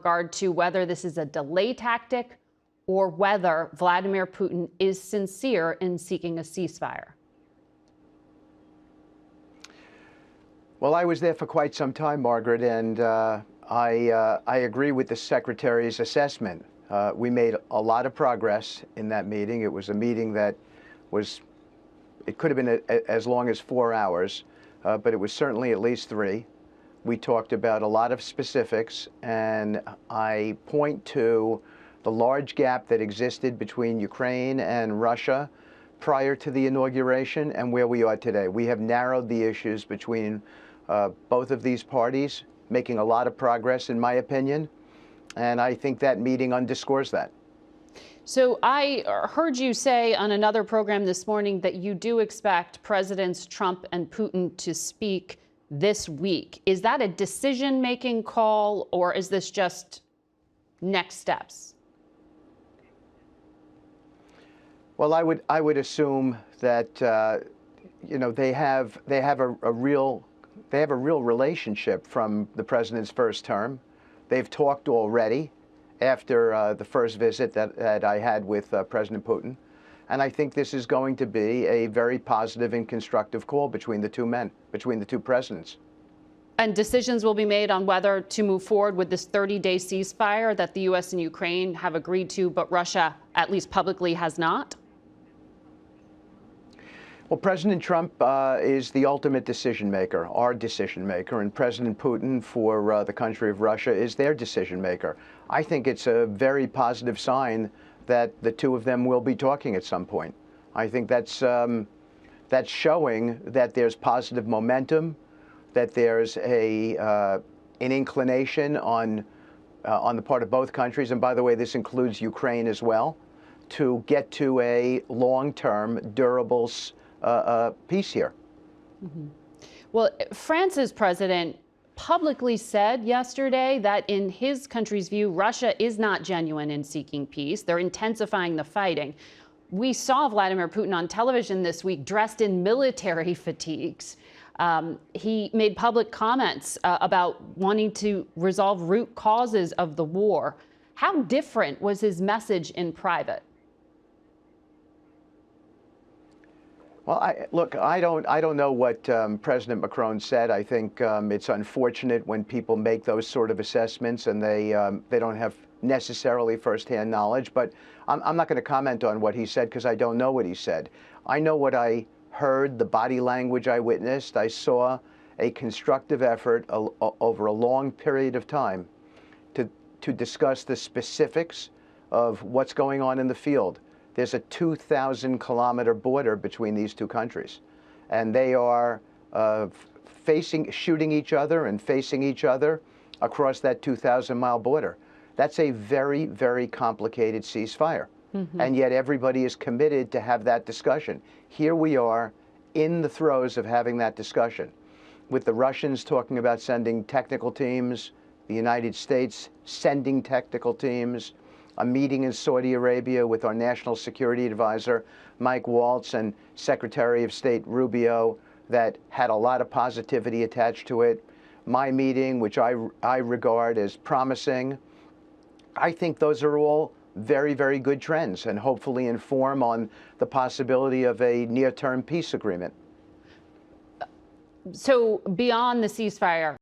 regard to whether this is a delay tactic or whether Vladimir Putin is sincere in seeking a ceasefire? Well, I was there for quite some time, Margaret, and I agree with the Secretary's assessment. We made a lot of progress in that meeting. It was a meeting that it could have been as long as 4 hours, but it was certainly at least 3. We talked about a lot of specifics, and I point to the large gap that existed between Ukraine and Russia prior to the inauguration and where we are today. We have narrowed the issues between both of these parties, making a lot of progress, in my opinion, and I think that meeting underscores that. So I heard you say on another program this morning that you do expect Presidents Trump and Putin to speak this week. Is that a decision-making call, or is this just next steps? Well, I would assume that you know, they have a real relationship from the president's first term. They've talked already after the first visit that I had with President Putin. And I think this is going to be a very positive and constructive call between the two men, between the two presidents. And decisions will be made on whether to move forward with this 30-day ceasefire that the U.S. and Ukraine have agreed to, but Russia, at least publicly, has not? Well, President Trump is the ultimate decision maker, our decision maker, and President Putin for the country of Russia is their decision maker. I think it's a very positive sign that the two of them will be talking at some point. I think that's showing that there's positive momentum, that there's an inclination on the part of both countries, and by the way, this includes Ukraine as well, to get to a long-term, durable peace here. Mm-hmm. Well, France's president publicly said yesterday that in his country's view, Russia is not genuine in seeking peace. They're intensifying the fighting. We saw Vladimir Putin on television this week dressed in military fatigues. He made public comments about wanting to resolve root causes of the war. How different was his message in private? Well, look, I don't know what President Macron said. I think it's unfortunate when people make those sort of assessments and they don't have necessarily firsthand knowledge. But I'm not going to comment on what he said because I don't know what he said. I know what I heard, the body language I witnessed. I saw a constructive effort over a long period of time to discuss the specifics of what's going on in the field. There's a 2,000-kilometer border between these two countries, and they are shooting each other and facing each other across that 2,000-mile border. That's a very, very complicated ceasefire, and yet everybody is committed to have that discussion. Here we are in the throes of having that discussion, with the Russians talking about sending technical teams, the United States sending technical teams, a meeting in Saudi Arabia with our National Security Advisor, Mike Waltz, and Secretary of State Rubio that had a lot of positivity attached to it. My meeting, which I regard as promising. I think those are all very, very good trends and hopefully inform on the possibility of a near-term peace agreement. So beyond the ceasefire,